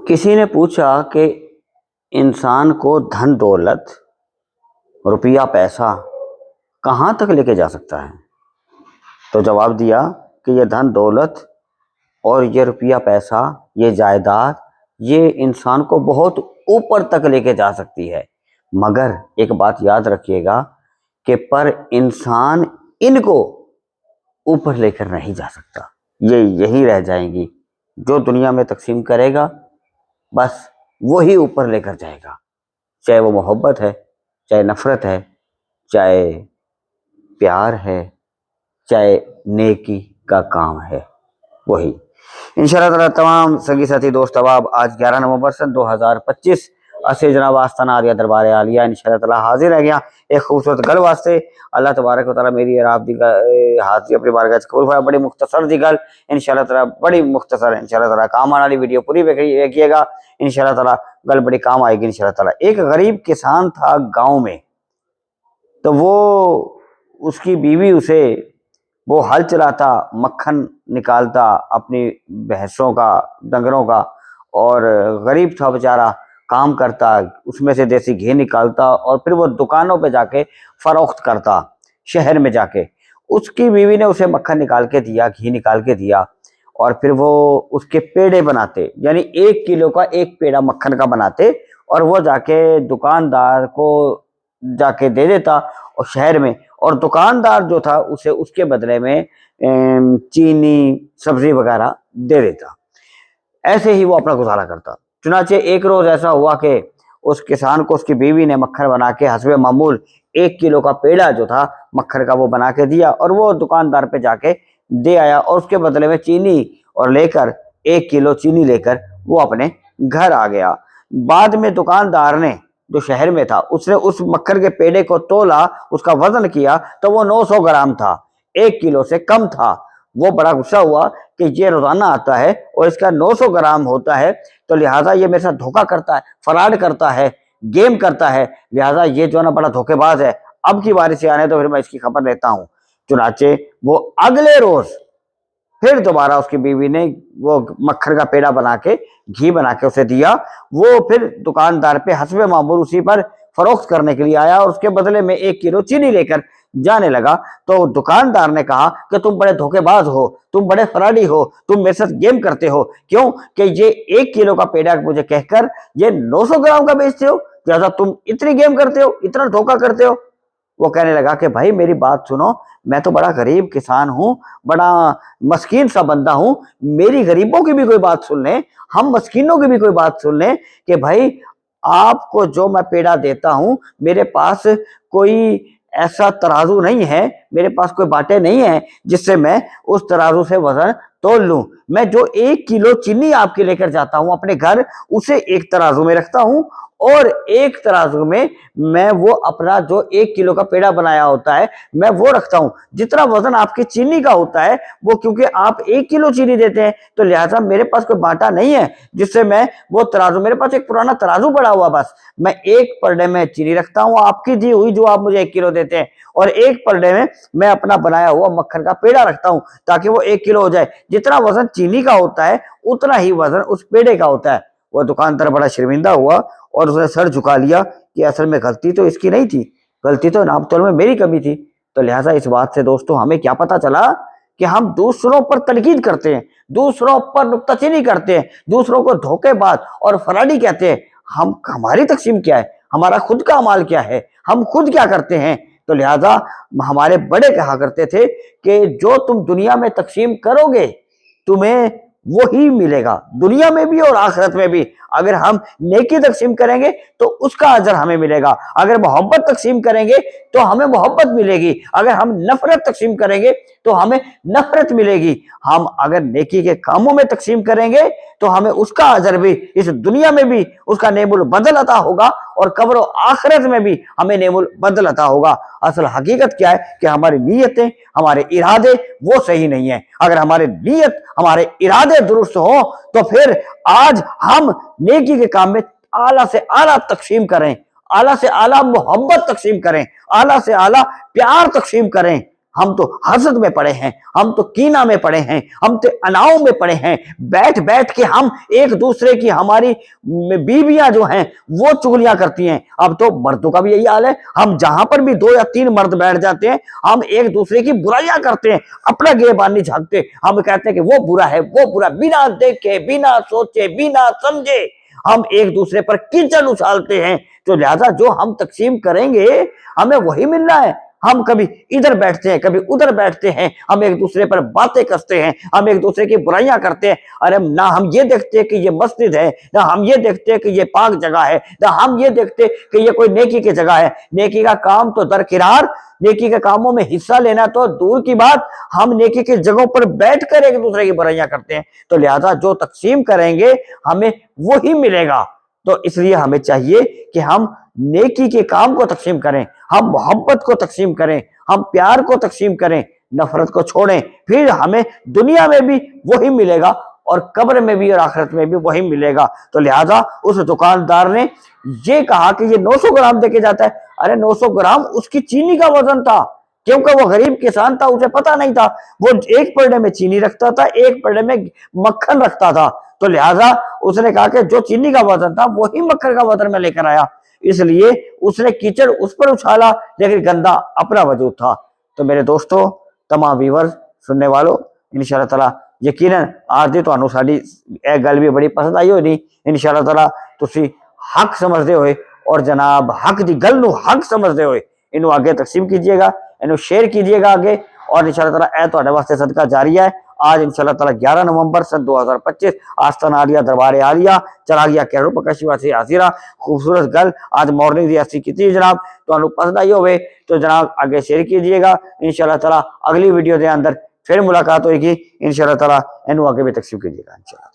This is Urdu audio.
کسی نے پوچھا کہ انسان کو دھن دولت روپیہ پیسہ کہاں تک لے کے جا سکتا ہے؟ تو جواب دیا کہ یہ دھن دولت اور یہ روپیہ پیسہ، یہ جائیداد، یہ انسان کو بہت اوپر تک لے کے جا سکتی ہے، مگر ایک بات یاد رکھیے گا کہ پر انسان ان کو اوپر لے کر نہیں جا سکتا، یہ یہی رہ جائیں گی۔ جو دنیا میں تقسیم کرے گا بس وہی اوپر لے کر جائے گا، چاہے وہ محبت ہے، چاہے نفرت ہے، چاہے پیار ہے، چاہے نیکی کا کام ہے، وہی انشاءاللہ تعالیٰ۔ تمام سنگی ساتھی دوست احباب، آج 11 نومبر سن 2025 اسے جناب آستانہ آریہ دربار عالیہ انشاءاللہ تعالیٰ حاضر ہے گیا ایک خوبصورت گل واسطے۔ اللہ تبارک و تعالیٰ میری اور آپ دی حاضری اپنی بارگاہ وچ قبول فرمائے۔ بڑی مختصر دی گل انشاءاللہ تعالیٰ، بڑی مختصر انشاءاللہ تعالیٰ، کام آنے والی ویڈیو پوری دیکھیے گا انشاءاللہ تعالیٰ، گل بڑی کام آئے گی انشاءاللہ تعالیٰ۔ ایک غریب کسان تھا گاؤں میں، تو وہ اس کی بیوی اسے، وہ ہل چلاتا، مکھن نکالتا اپنی بھینسوں کا، ڈنگروں کا، اور غریب تھا بیچارہ، کام کرتا، اس میں سے دیسی گھی نکالتا اور پھر وہ دکانوں پہ جا کے فروخت کرتا شہر میں جا کے۔ اس کی بیوی نے اسے مکھن نکال کے دیا، گھی نکال کے دیا، اور پھر وہ اس کے پیڑے بناتے، یعنی 1 کلو کا ایک پیڑا مکھن کا بناتے، اور وہ جا کے دکاندار کو جا کے دے دیتا اور شہر میں، اور دکاندار جو تھا اسے اس کے بدلے میں چینی، سبزی وغیرہ دے دیتا۔ ایسے ہی وہ اپنا گزارا کرتا۔ چنانچہ ایک روز ایسا ہوا کہ اس کسان کو اس کی بیوی نے مکھن بنا کے حسب معمول 1 کلو کا پیڑا جو تھا مکھن کا وہ بنا کے دیا، اور وہ دکاندار پہ جا کے دے آیا، اور اس کے بدلے میں چینی اور لے کر 1 کلو چینی لے کر وہ اپنے گھر آ گیا۔ بعد میں دکاندار نے، جو شہر میں تھا، اس نے اس مکھن کے پیڑے کو تولا، اس کا وزن کیا تو وہ 900 گرام تھا، 1 کلو سے کم تھا۔ وہ بڑا غصہ ہوا کہ یہ روزانہ آتا ہے اور اس کا 900 گرام ہوتا ہے، تو لہٰذا یہ میرے ساتھ دھوکہ کرتا ہے، فراڈ کرتا ہے، گیم کرتا ہے، لہٰذا یہ جو ہے نا بڑا دھوکے باز ہے، اب کی باری سے آنے تو پھر میں اس کی خبر لیتا ہوں۔ چنانچہ وہ اگلے روز پھر دوبارہ اس کی بیوی نے وہ مکھن کا پیڑا بنا کے، گھی بنا کے اسے دیا، وہ پھر دکاندار پہ حسب معمول اسی پر فروخت کرنے کے لیے آیا، اور اس کے بدلے میں 1 کلو چینی لے کر جانے لگا۔ تو دکاندار نے کہا کہ تم بڑے دھوکے باز ہو، تم بڑے فراڈی ہو، تم میرے ساتھ گیم کرتے ہو، کیوں کہ یہ 1 کلو کا پیڑا مجھے کہہ کر یہ 900 گرام کا بیچتے ہو، لہٰذا تم اتنی گیم کرتے ہو، اتنا دھوکہ کرتے ہو۔ وہ کہنے لگا کہ بھائی میری بات سنو، میں تو بڑا غریب کسان ہوں، بڑا مسکین سا بندہ ہوں، میری غریبوں کی بھی کوئی بات سن لیں، ہم مسکینوں کی بھی کوئی بات سن لیں کہ بھائی آپ کو جو میں پیڑا دیتا ہوں، میرے پاس کوئی ایسا ترازو نہیں ہے، میرے پاس کوئی باٹے نہیں ہیں جس سے میں اس ترازو سے وزن تول لوں۔ میں جو 1 کلو چینی آپ کے لے کر جاتا ہوں اپنے گھر، اسے ایک ترازو میں رکھتا ہوں، اور ایک ترازو میں میں وہ اپنا جو 1 کلو کا پیڑا بنایا ہوتا ہے میں وہ رکھتا ہوں۔ جتنا وزن آپ کی چینی کا ہوتا ہے، وہ کیونکہ آپ 1 کلو چینی دیتے ہیں تو لہٰذا میرے پاس کوئی باٹا نہیں ہے جس سے میں وہ ترازو، میرے پاس ایک پرانا ترازو پڑا ہوا، بس میں 1 پرڈے میں چینی رکھتا ہوں آپ کی دی ہوئی جو آپ مجھے 1 کلو دیتے ہیں، اور 1 پرڈے میں اپنا بنایا ہوا مکھن کا پیڑا رکھتا ہوں تاکہ وہ 1 کلو ہو جائے۔ جتنا وزن چینی کا ہوتا ہے اتنا ہی وزن اس پیڑے کا ہوتا ہے۔ وہ دکاندار بڑا شرمندہ ہوا اور اس نے سر جھکا لیا کہ اصل میں غلطی تو اس کی نہیں تھی، غلطی تو ناپ تول میں میری کمی تھی۔ تو لہٰذا اس بات سے دوستو ہمیں کیا پتہ چلا کہ ہم دوسروں پر تنقید کرتے ہیں، دوسروں پر نکتہ چینی کرتے ہیں، دوسروں کو دھوکے باز اور فراڈی کہتے ہیں۔ ہماری تقسیم کیا ہے، ہمارا خود کا اعمال کیا ہے، ہم خود کیا کرتے ہیں؟ تو لہٰذا ہمارے بڑے کہا کرتے تھے کہ جو تم دنیا میں تقسیم کرو گے تمہیں وہی ملے گا، دنیا میں بھی اور آخرت میں بھی۔ اگر ہم نیکی تقسیم کریں گے تو اس کا اجر ہمیں ملے گا، اگر محبت تقسیم کریں گے تو ہمیں محبت ملے گی، اگر ہم نفرت تقسیم کریں گے تو ہمیں نفرت ملے گی۔ ہم اگر نیکی کے کاموں میں تقسیم کریں گے تو ہمیں اس کا اجر بھی اس دنیا میں بھی اس کا نعم البدل عطا ہوگا، اور قبر و آخرت میں بھی ہمیں نعم البدل عطا ہوگا۔ اصل حقیقت کیا ہے کہ ہماری نیتیں، ہمارے ارادے وہ صحیح نہیں ہیں۔ اگر ہمارے نیت، ہمارے ارادے درست ہوں تو پھر آج ہم نیکی کے کام میں اعلیٰ سے اعلیٰ تقسیم کریں، اعلیٰ سے اعلیٰ محبت تقسیم کریں، اعلیٰ سے اعلیٰ پیار تقسیم کریں، ہم تو حسد میں پڑے ہیں، ہم تو کینہ میں پڑے ہیں، ہم تو اناؤ میں پڑے ہیں، بیٹھ بیٹھ کے ہم ایک دوسرے کی، ہماری بیویاں جو ہیں وہ چغلیاں کرتی ہیں۔ اب تو مردوں کا بھی یہی حال ہے، ہم جہاں پر بھی 2 یا 3 مرد بیٹھ جاتے ہیں، ہم ایک دوسرے کی برائیاں کرتے ہیں، اپنا گریبان نہیں جھانکتے، ہم کہتے ہیں کہ وہ برا ہے، وہ برا، بنا دیکھے، بنا سوچے، بنا سمجھے ہم ایک دوسرے پر کیچڑ اچھالتے ہیں۔ تو لہذا جو ہم تقسیم کریں گے ہمیں وہی ملنا ہے۔ ہم کبھی ادھر بیٹھتے ہیں، کبھی ادھر بیٹھتے ہیں، ہم ایک دوسرے پر باتیں کرتے ہیں، ہم ایک دوسرے کی برائیاں کرتے ہیں۔ ارے نہ ہم یہ دیکھتے کہ یہ مسجد ہے، نہ ہم یہ دیکھتے کہ یہ پاک جگہ ہے، نہ ہم یہ دیکھتے کہ یہ کوئی نیکی کی جگہ ہے۔ نیکی کا کام تو درکنار، نیکی کے کاموں میں حصہ لینا تو دور کی بات، ہم نیکی کی جگہوں پر بیٹھ کر ایک دوسرے کی برائیاں کرتے ہیں۔ تو لہذا جو تقسیم کریں گے ہمیں وہی ملے گا۔ تو اس لیے ہمیں چاہیے کہ ہم نیکی کے کام کو تقسیم کریں، ہم محبت کو تقسیم کریں، ہم پیار کو تقسیم کریں، نفرت کو چھوڑیں، پھر ہمیں دنیا میں بھی وہی ملے گا اور قبر میں بھی اور آخرت میں بھی وہی ملے گا۔ تو لہذا اس دکاندار نے یہ کہا کہ یہ 900 گرام دے کے جاتا ہے۔ ارے 900 گرام اس کی چینی کا وزن تھا، کیونکہ وہ غریب کسان تھا، اسے پتہ نہیں تھا، وہ ایک پرڈے میں چینی رکھتا تھا، ایک پرڈے میں مکھن رکھتا تھا۔ تو لہذا اس نے کہا کہ جو چینی کا وزن تھا وہی مکھن کا وزن میں لے کر آیا، اس لیے اس نے کیچڑ اس پر اچھالا، لیکن گندا اپنا وجود تھا۔ تو میرے دوستو، تمام ویورز، سننے والوں، انشاءاللہ تعالی یقیناً آج دی تانوں ساڈی اے گل بھی بڑی پسند آئی ہونی۔ انشاءاللہ تعالی تسی حق سمجھدے ہوئے اور جناب حق دی گل نو حق سمجھدے ہوئے انو آگے تقسیم کیجئے گا، انو شیئر کیجئے گا آگے، اور انشاءاللہ تعالی اے تواڈے واسطے صدقہ جاریہ ہے۔ آج انشاءاللہ تعالی 11 نومبر سن 2025 آستانہ عالیہ دربار عالیہ چلا گیا کیرو پکشیوا سے حاضرہ خوبصورت گل آج مارننگ دی ایسی کی جناب، تو انو پسند آئی ہوئے تو جناب آگے شیئر کیجئے گا۔ انشاءاللہ تعالی اگلی ویڈیو دے اندر پھر ملاقات ہوئے گی، انشاءاللہ تعالی انو آگے بھی تقسیم کیجئے گا انشاءاللہ۔